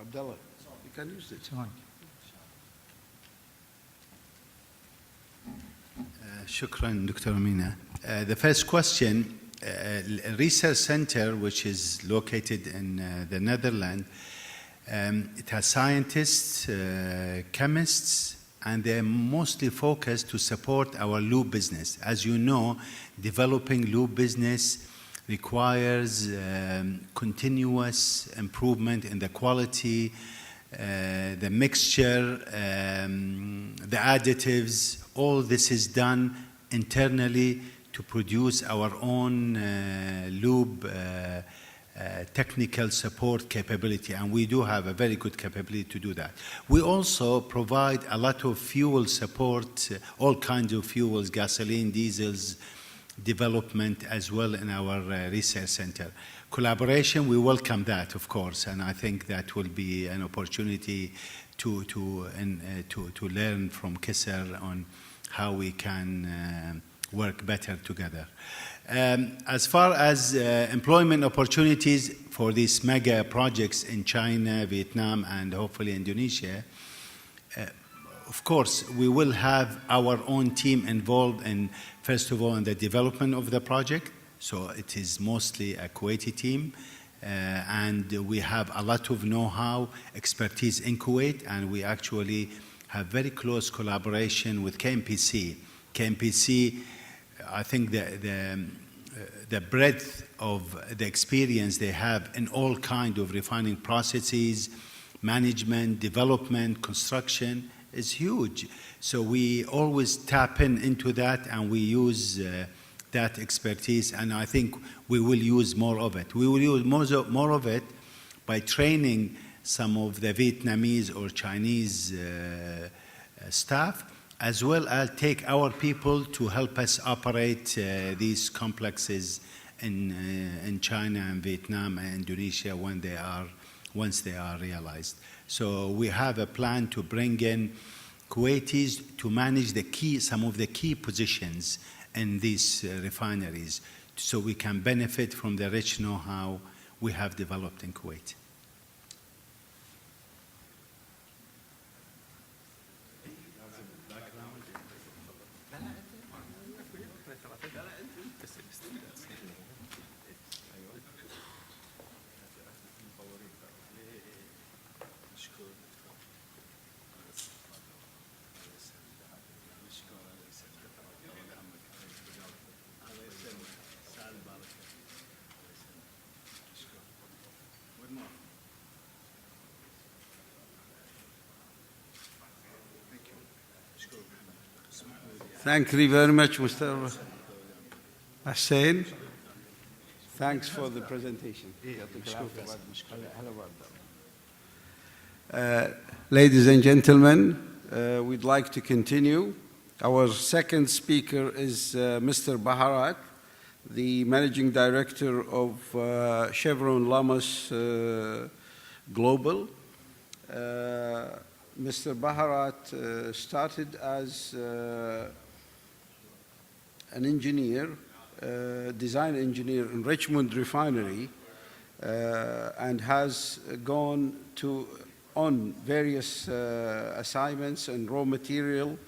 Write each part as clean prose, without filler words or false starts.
Abdullah, you can use it. Shukran, Dr. Amina. The first question, research center, which is located in the Netherlands, it has scientists, chemists, and they're mostly focused to support our lube business. As you know, developing lube business requires continuous improvement in the quality, the mixture, the additives. All this is done internally to produce our own lube technical support capability, and we do have a very good capability to do that. We also provide a lot of fuel support, all kinds of fuels, gasoline, diesels, development as well in our research center. Collaboration, we welcome that, of course, and I think that will be an opportunity to learn from Kisser on how we can work better together. As far as employment opportunities for these mega projects in China, Vietnam, and hopefully Indonesia, of course, we will have our own team involved in, first of all, in the development of the project. So it is mostly a Kuwaiti team, and we have a lot of know-how, expertise in Kuwait, and we actually have very close collaboration with KMPC. KMPC, I think the breadth of the experience they have in all kinds of refining processes, management, development, construction is huge. So we always tap into that, and we use that expertise, and I think we will use more of it. We will use more of it by training some of the Vietnamese or Chinese staff, as well as take our people to help us operate these complexes in China and Vietnam and Indonesia once they are realized. So we have a plan to bring in Kuwaitis to manage some of the key positions in these refineries, so we can benefit from the rich know-how we have developed in Kuwait. Thank you very much, Mr. Hussain. Thanks for the presentation. Ladies and gentlemen, we'd like to continue. Our second speaker is Mr. Baharat, the Managing Director of Chevron Lummus Global. Mr. Baharat started as an engineer, design engineer in Richmond Refinery, and has gone on various assignments in raw material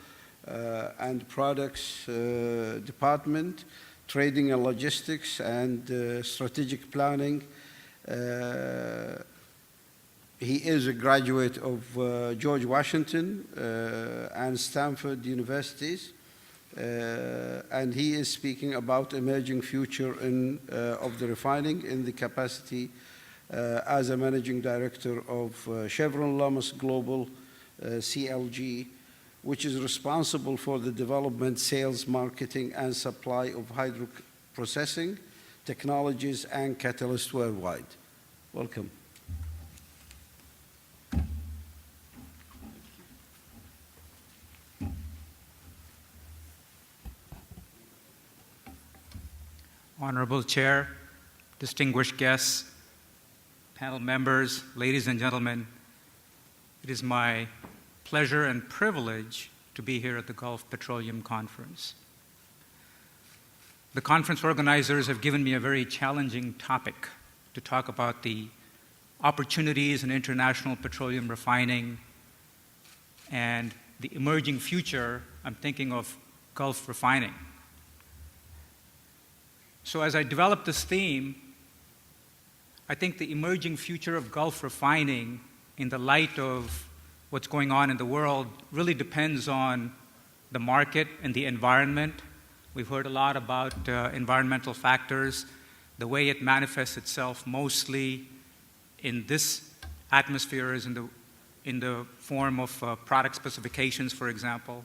and products department, trading and logistics, and strategic planning. He is a graduate of George Washington and Stanford Universities. And he is speaking about emerging future of the refining in the capacity as a managing director of Chevron Lummus Global, CLG, which is responsible for the development, sales, marketing, and supply of hydroprocessing technologies and catalysts worldwide. Welcome. Honorable Chair, distinguished guests, panel members, ladies and gentlemen, it is my pleasure and privilege to be here at the Gulf Petroleum Conference. The conference organizers have given me a very challenging topic to talk about the opportunities in international petroleum refining, and the emerging future, I'm thinking of Gulf refining. So as I develop this theme, I think the emerging future of Gulf refining in the light of what's going on in the world really depends on the market and the environment. We've heard a lot about environmental factors, the way it manifests itself mostly in this atmosphere is in the form of product specifications, for example.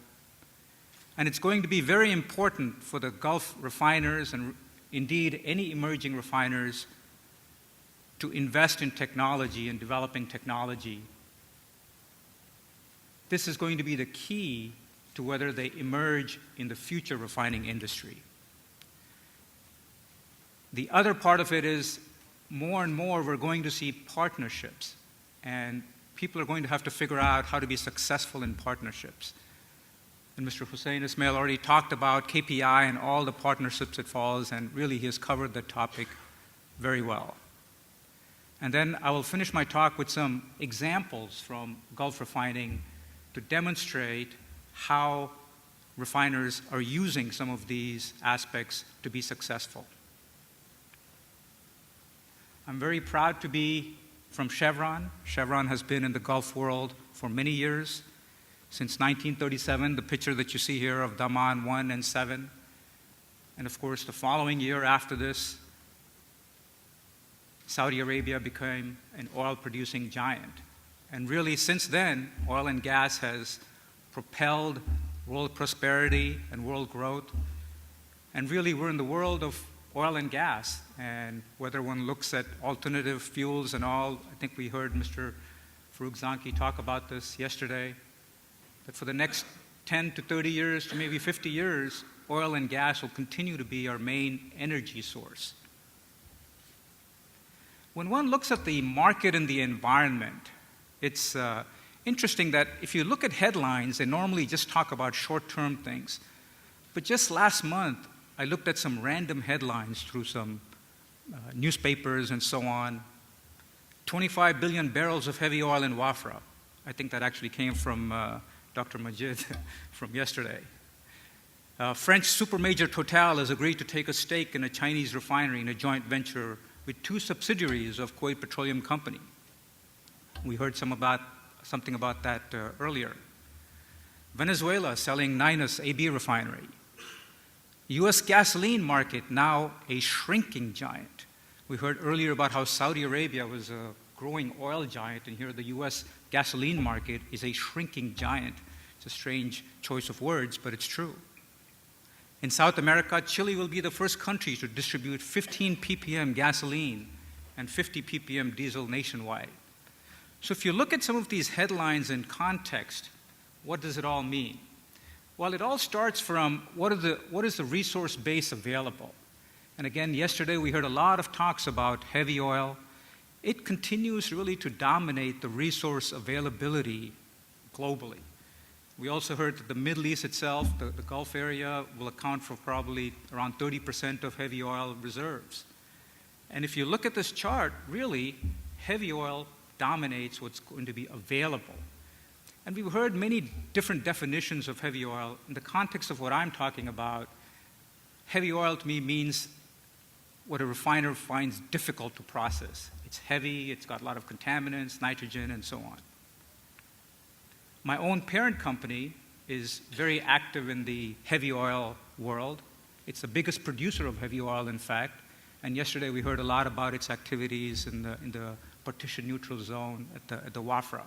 And it's going to be very important for the Gulf refiners and indeed any emerging refiners to invest in technology and developing technology. This is going to be the key to whether they emerge in the future refining industry. The other part of it is more and more we're going to see partnerships, and people are going to have to figure out how to be successful in partnerships. And Mr. Hussein Ismail already talked about KPI and all the partnerships it follows, and really he has covered the topic very well. And then I will finish my talk with some examples from Gulf refining to demonstrate how refiners are using some of these aspects to be successful. I'm very proud to be from Chevron. Chevron has been in the Gulf world for many years. Since 1937, the picture that you see here of Daman 1 and 7. And of course, the following year after this, Saudi Arabia became an oil-producing giant. And really, since then, oil and gas has propelled world prosperity and world growth. And really, we're in the world of oil and gas. And whether one looks at alternative fuels and all, I think we heard Mr. Farouk Zanki talk about this yesterday, that for the next 10 to 30 years to maybe 50 years, oil and gas will continue to be our main energy source. When one looks at the market and the environment, it's interesting that if you look at headlines, they normally just talk about short-term things. But just last month, I looked at some random headlines through some newspapers and so on. 25 billion barrels of heavy oil in Wafra. I think that actually came from Dr. Majid from yesterday. French supermajor Total has agreed to take a stake in a Chinese refinery in a joint venture with 2 subsidiaries of Kuwait Petroleum Company. We heard something about that earlier. Venezuela selling Ninus AB refinery. U.S. gasoline market now a shrinking giant. We heard earlier about how Saudi Arabia was a growing oil giant, and here the U.S. gasoline market is a shrinking giant. It's a strange choice of words, but it's true. In South America, Chile will be the first country to distribute 15 ppm gasoline and 50 ppm diesel nationwide. So if you look at some of these headlines in context, what does it all mean? Well, it all starts from what is the resource base available? And again, yesterday we heard a lot of talks about heavy oil. It continues really to dominate the resource availability globally. We also heard that the Middle East itself, the Gulf area, will account for probably around 30% of heavy oil reserves. And if you look at this chart, really, heavy oil dominates what's going to be available. And we've heard many different definitions of heavy oil. In the context of what I'm talking about, heavy oil to me means what a refiner finds difficult to process. It's heavy, it's got a lot of contaminants, nitrogen, and so on. My own parent company is very active in the heavy oil world. It's the biggest producer of heavy oil, in fact. And yesterday we heard a lot about its activities in the partition neutral zone at the Wafra.